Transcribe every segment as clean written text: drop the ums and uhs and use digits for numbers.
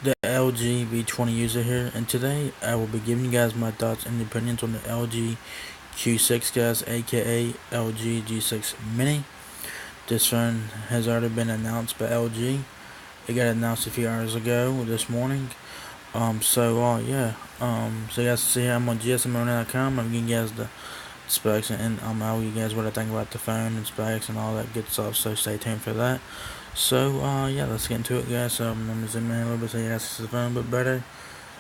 The LG V20 user here, and today I will be giving you guys my thoughts and opinions on the LG Q6, guys, aka LG G6 Mini. This phone has already been announced by LG. It got announced a few hours ago this morning. So you guys see here I'm on gsmonline.com. I'm giving you guys the specs, and I'll give you guys what I think about the phone and specs and all that good stuff. So stay tuned for that. So let's get into it, guys. So I'm gonna zoom in a little bit so you guys can see the phone a bit better.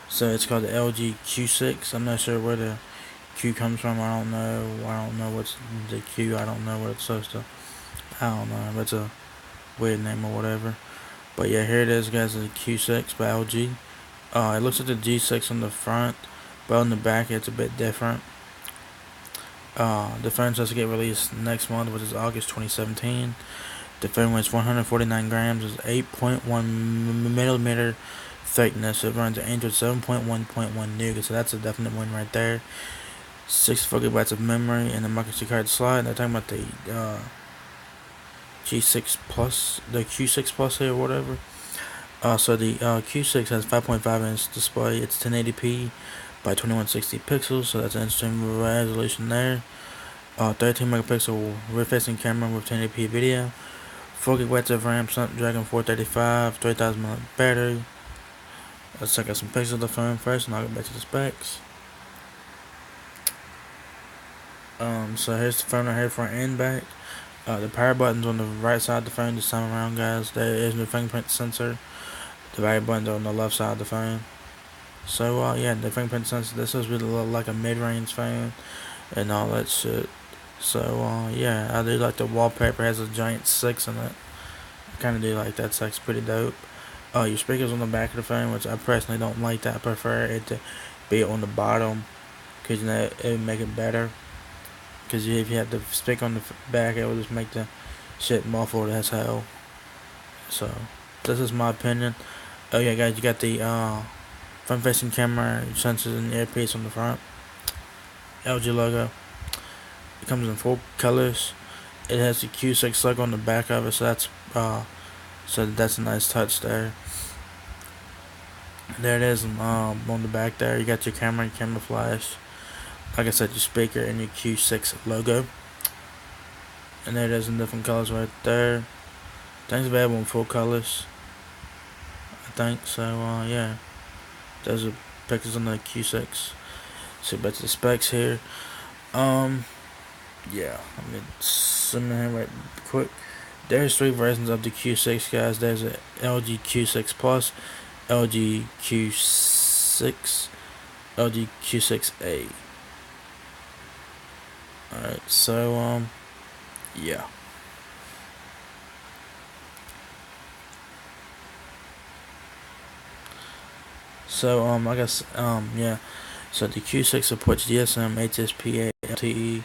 So it's called the LG Q6. I'm not sure where the Q comes from. I don't know. I don't know what's the Q. I don't know what it's supposed to. I don't know. If it's a weird name or whatever. But yeah, here it is, guys. The Q6 by LG. It looks like the G6 on the front, but on the back it's a bit different. The phone supposed to get released next month, which is August 2017. The phone weighs 149 grams, is 8.1 millimeter thickness. It runs Android 7.1.1 Nougat, so that's a definite win right there. 6 GB of memory and the microSD card slot. They're talking about the G6 Plus, the Q6 Plus here or whatever. So the Q6 has 5.5-inch display. It's 1080p by 2160 pixels, so that's an interesting resolution there. 13 megapixel rear-facing camera with 1080p video. 4 GB of RAM, Snapdragon 435, 3000 mAh battery. Let's check out some pictures of the phone first, and I'll get back to the specs. So here's the phone right here, front and back. The power button's on the right side of the phone this time around, guys. There is no fingerprint sensor. The power button's on the left side of the phone. So yeah, the fingerprint sensor. This is really like a mid-range phone and all that shit. So yeah, I do like the wallpaper. Has a giant 6 in it. I kind of do like that. It's pretty dope. Your speakers on the back of the phone, which I personally don't like that. I prefer it to be on the bottom, because you know it would make it better. Because if you have the speaker on the back, it will just make the shit muffled as hell. So this is my opinion. Oh yeah, guys, you got the front-facing camera, sensors, and earpiece on the front. LG logo. It comes in 4 colors. It has the Q6 logo on the back of it, so that's a nice touch there. There it is on the back there. You got your camera flash. Like I said, your speaker and your Q6 logo. And there it is in different colors right there. Things available in 4 colors, I think. So yeah, those are pictures on the Q6. So back to the specs here. Yeah, I'm gonna zoom in here right quick. There's 3 versions of the Q6, guys. There's a LG Q6 Plus, LG Q6, LG Q6A. Alright, so yeah. So I guess yeah. So the Q6 supports GSM, HSPA, LTE.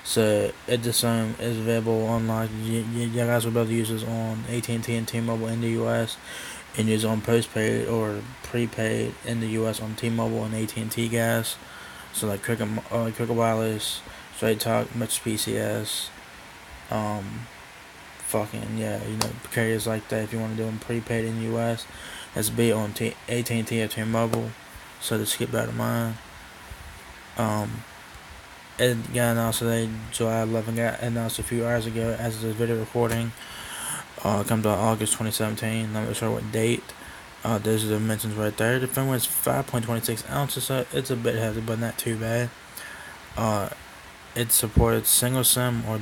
So this is available online. You guys will be able to use this on AT&T and T-Mobile in the US, and use it on postpaid or prepaid in the US on T-Mobile and AT&T, guys. So like Cricket Wireless, Straight Talk, Metro PCS, fucking yeah, you know, carriers like that. If you want to do them prepaid in the US, that's be on AT&T or T-Mobile. So just keep that in mind. It got announced today, July 11th. Got announced a few hours ago as of this video recording. Comes out August 2017. I'm not sure what date. There's the dimensions right there. The phone weighs 5.26 ounces, so it's a bit heavy, but not too bad. It supports single SIM or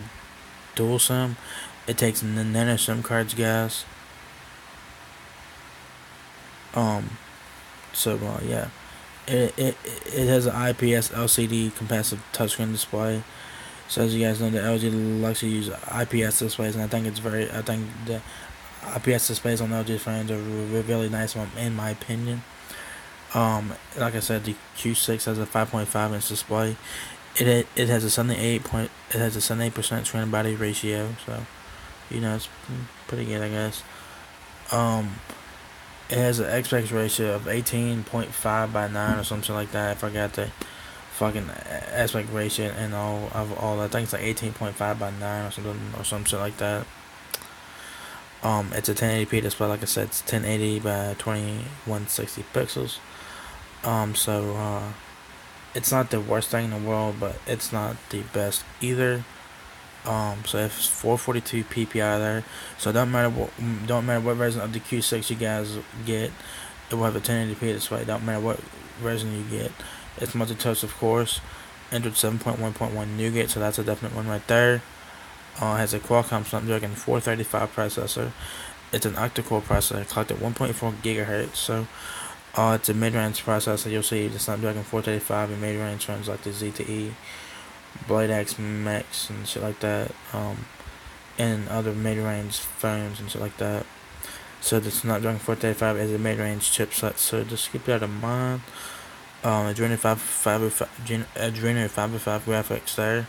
dual SIM. It takes nano SIM cards, guys. Yeah. It has an IPS LCD capacitive touchscreen display. So as you guys know, the LG likes to use IPS displays, and I think the IPS displays on LG phones are really nice in my opinion. Like I said, the Q6 has a 5.5-inch display. It has a 78% screen body ratio, so you know it's pretty good, I guess. It has an aspect ratio of 18.5 by 9 or something like that. I forgot the fucking aspect ratio and all. I think it's like 18.5 by 9 or something like that. It's a 1080p display, like I said, it's 1080 by 2160 pixels. It's not the worst thing in the world, but it's not the best either. So it's 442 PPI there. So don't matter what version of the Q6 you guys get, it will have a 1080p display. Don't matter what version you get. It's multi-touch, of course. Android 7.1.1 Nougat, so that's a definite one right there. Has a Qualcomm Snapdragon 435 processor. It's an octa-core processor, clocked at 1.4 gigahertz. So it's a mid-range processor. You'll see the Snapdragon 435 in mid-range phones like the ZTE, Blade X Max, and shit like that. And other mid-range phones and shit like that. So the Snapdragon 435 is a mid-range chipset. So just keep that in mind. Adreno 505 graphics there.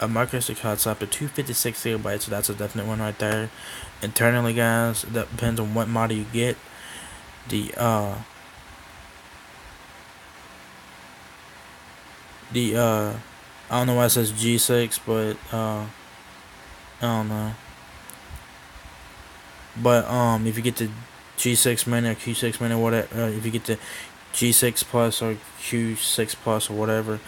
A microSD card slot to 256 gigabytes, so that's a definite one right there. Internally, guys, that depends on what model you get. I don't know why it says G6, but I don't know. But if you get the G6 Mini or Q6 Mini, whatever, if you get the G6 Plus or Q6 Plus or whatever,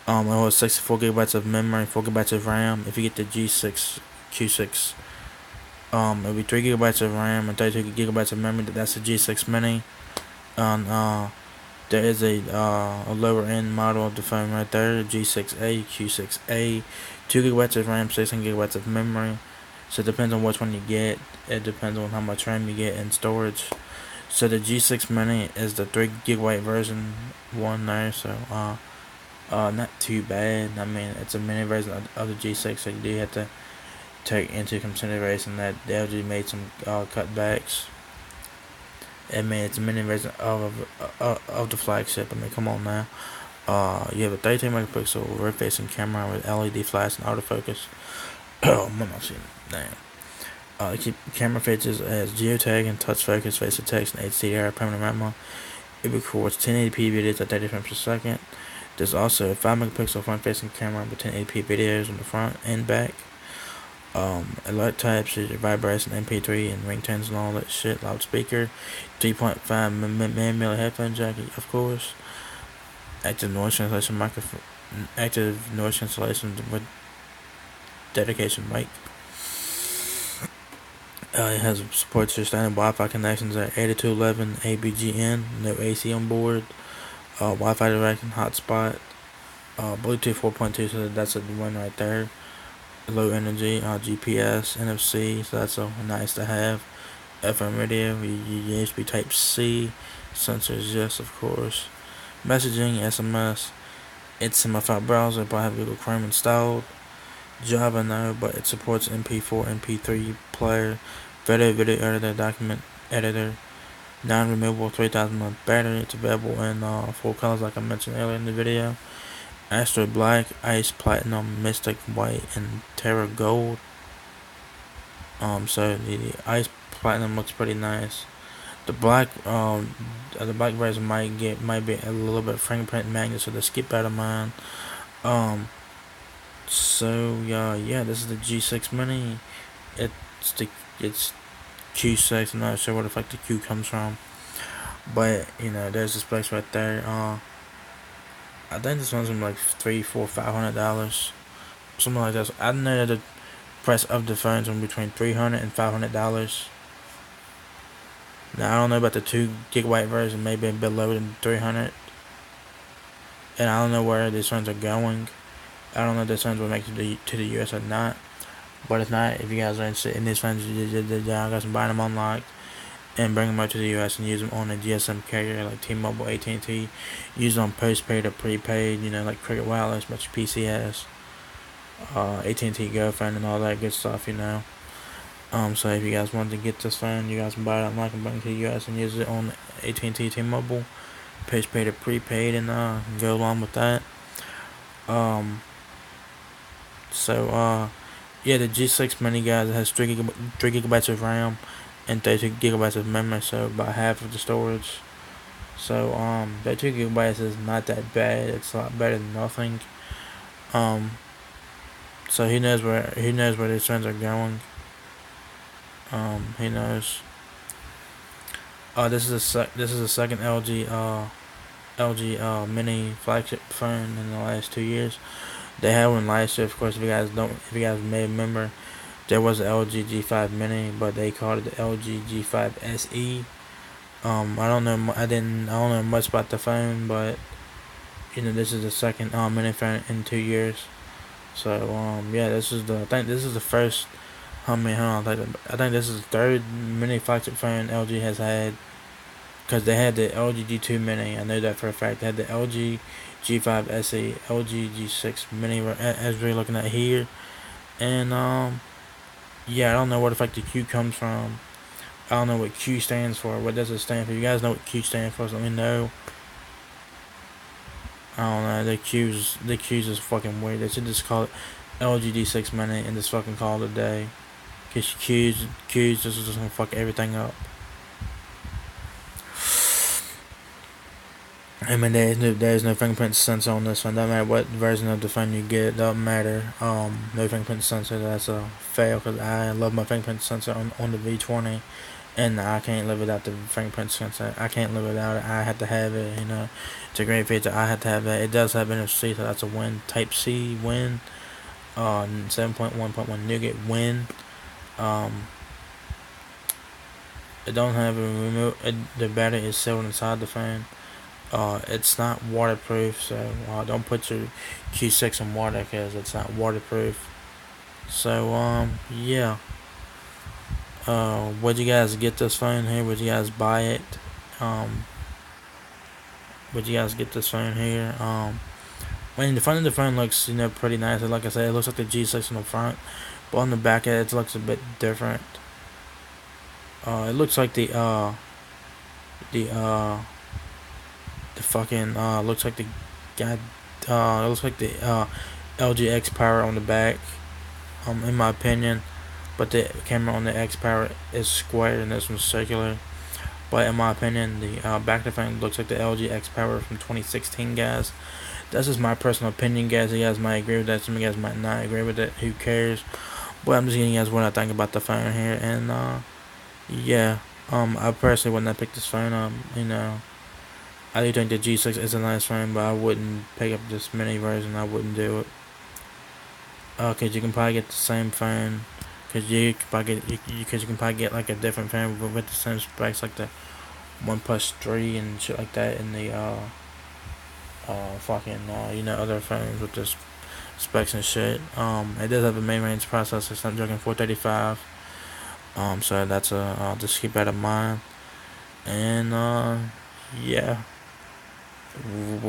it has 64 gigabytes of memory, 4 gigabytes of RAM. If you get the G6 Q6, it'll be 3 gigabytes of RAM and 32 gigabytes of memory. That's the G6 Mini. There is a lower end model of the phone right there, G6A, Q6A, 2 gigabytes of RAM, 16 gigabytes of memory. So it depends on which one you get. It depends on how much RAM you get in storage. So the G6 Mini is the 3 gigabyte version one there. So not too bad. I mean, it's a mini version of the G6, so you do have to take into consideration that they LG made some cutbacks. I mean, it's a mini version of the flagship. I mean, come on now. You have a 32 megapixel rear-facing camera with LED flash and autofocus. Oh, I'm not seeing it. Damn. Keep camera features as geotag and touch focus, face detection, HDR, panorama. It records 1080p videos at 30 frames per second. There's also a 5 megapixel front-facing camera with 1080p videos on the front and back. Alert types is your vibration, MP3, and ringtones and all that shit. Loudspeaker, 3.5mm headphone jack, of course. Active noise cancellation microphone, active noise cancellation with dedication mic. It has supports your standard Wi-Fi connections at 8211 ABGN, no AC on board. Wi-Fi direct and hotspot. Bluetooth 4.2, so that's a one right there. Low energy, GPS, NFC, so that's a nice to have. FM radio, USB Type C, sensors, yes, of course. Messaging, SMS. It's semi-file browser, but I have Google Chrome installed. Java, no, but it supports MP4, MP3 player, video editor, document editor, non-removable 3000 mAh battery. It's available in 4 colors, like I mentioned earlier in the video. Astro Black, Ice Platinum, Mystic White, and Terra Gold. So the Ice Platinum looks pretty nice. The black version might be a little bit fingerprint magnet, so just keep that in mind. So yeah, this is the G6 Mini. It's Q6. I'm not sure where the fuck the Q comes from, but there's this place right there. I think this one's like $300, $400, $500, something like that. So I know that the price of the phones are between $300 and $500. Now I don't know about the 2 gigabyte version, maybe a bit lower than 300. And I don't know where these phones are going. I don't know if these phones will make it to the US or not. But if not, if you guys are interested in these phones, you guys can buy them unlocked and bring them out to the US and use them on a GSM carrier like T-Mobile, AT&T. Use them postpaid or prepaid, like Cricket Wireless, which PC has. AT&T GoPhone and all that good stuff, So if you guys want to get this phone, you guys can buy it unlocked and bring it to the US and use it on AT&T, T-Mobile, postpaid or prepaid, and go along with that. Yeah, the G6 Mini, guys, it has 3 gigabytes of RAM and 32 gigabytes of memory, so about half of the storage. So that 2 gigabytes is not that bad. It's a lot better than nothing. So who knows where these phones are going. Who knows? This is the second LG mini flagship phone in the last 2 years. They had one last year, of course. If you guys may remember, there was an LG G5 Mini, but they called it the LG G5 SE. I don't know. I don't know much about the phone, but this is the second mini phone in 2 years. So yeah, I think this is the first. I think this is the third mini flagship phone LG has had. Because they had the LG G2 Mini, I know that for a fact. They had the LG G5 SE, LG G6 Mini, as we're looking at here, and yeah, I don't know where the fuck the Q comes from. I don't know what Q stands for. What does it stand for? You guys know what Q stands for? So let me know. I don't know. The Q's is fucking weird. They should just call it LG G6 Mini and just fucking call it a day. Cause Q's just gonna fuck everything up. I mean, there's no fingerprint sensor on this one. Doesn't matter what version of the phone you get. Doesn't matter. No fingerprint sensor. That's a fail because I love my fingerprint sensor on the V20, and I can't live without the fingerprint sensor. I can't live without it. I have to have it. It's a great feature. I have to have that. It does have NFC, so that's a win. Type C win. 7.1.1 nougat win. It don't have a remote. The battery is sealed inside the phone. It's not waterproof, so don't put your Q6 in water because it's not waterproof. So yeah. Would you guys get this phone here? Would you guys buy it? Um, would you guys get this phone here? The front of the phone looks pretty nice. Like I said, it looks like the G6 on the front, but on the back it looks a bit different. It looks like the the fucking looks like the god it looks like the LG X Power on the back, in my opinion, but the camera on the X Power is square and this one's circular. But in my opinion, the back of the phone looks like the LG X Power from 2016, guys. That's just my personal opinion, guys. You guys might agree with that, some of you guys might not agree with it. Who cares? But I'm just giving you guys what I think about the phone here, and yeah, I personally would not pick this phone up. I do think the G6 is a nice phone, but I wouldn't pick up this mini version. I wouldn't do it. Cause you can probably get the same phone. Cause you can probably get like a different phone with the same specs, like the OnePlus 3 and shit like that, and the fucking other phones with this specs and shit. It does have a main range processor, Snapdragon 435. So that's just keep that in mind. And yeah.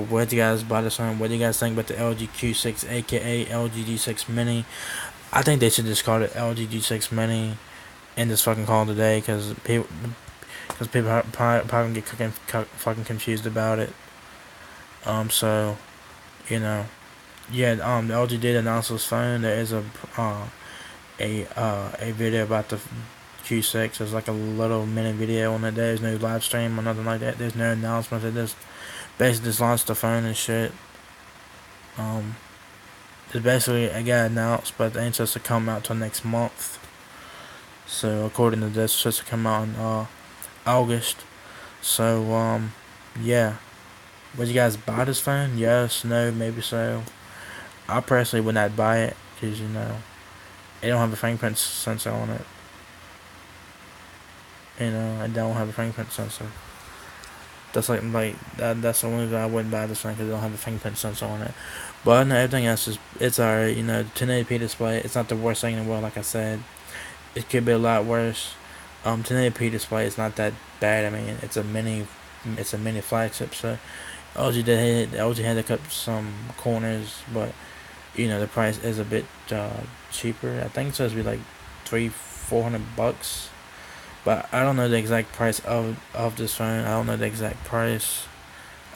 What do you guys buy this phone? What do you guys think about the LG Q6, aka LG G6 Mini? I think they should just call it LG G6 Mini and just fucking call it a day, because people are probably get fucking confused about it. So yeah. The LG did announce this phone. There is a video about the Q6. There's like a little mini video on it. There's no live stream or nothing like that. There's no announcement. They just basically just launched the phone and shit. It's basically it got announced, but it ain't supposed to come out till next month. So according to this, it's supposed to come out in August. So yeah. Would you guys buy this phone? Yes, no, maybe so. I personally would not buy it because it don't have a fingerprint sensor on it. I don't have a fingerprint sensor. That's that's the only reason I wouldn't buy this phone, because it don't have a fingerprint sensor on it. But no, everything else it's alright. 1080p display. It's not the worst thing in the world, like I said. It could be a lot worse. 1080p display is not that bad. I mean, it's a mini flagship, so LG had to cut some corners, but the price is a bit cheaper. I think it's supposed to be like $300-400, but I don't know the exact price of this phone. I don't know the exact price.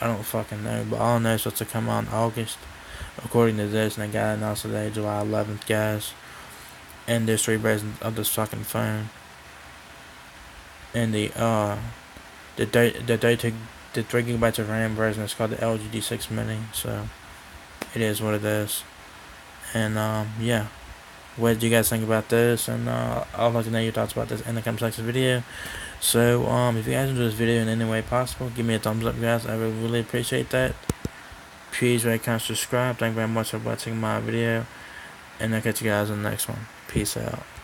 I don't fucking know, but all I know is supposed to come out in August, according to this, and it got announced today, July 11th, guys. And there's 3 versions of this fucking phone. And the 3 gigabytes of RAM version is called the LG G6 Mini. So it is what it is. And yeah. what do you guys think about this, and I'd like to know your thoughts about this in the comment section video. So if you guys enjoyed this video in any way possible, give me a thumbs up, guys. I would really appreciate that. Please rate, comment, subscribe. Thank you very much for watching my video, and I'll catch you guys in the next one. Peace out.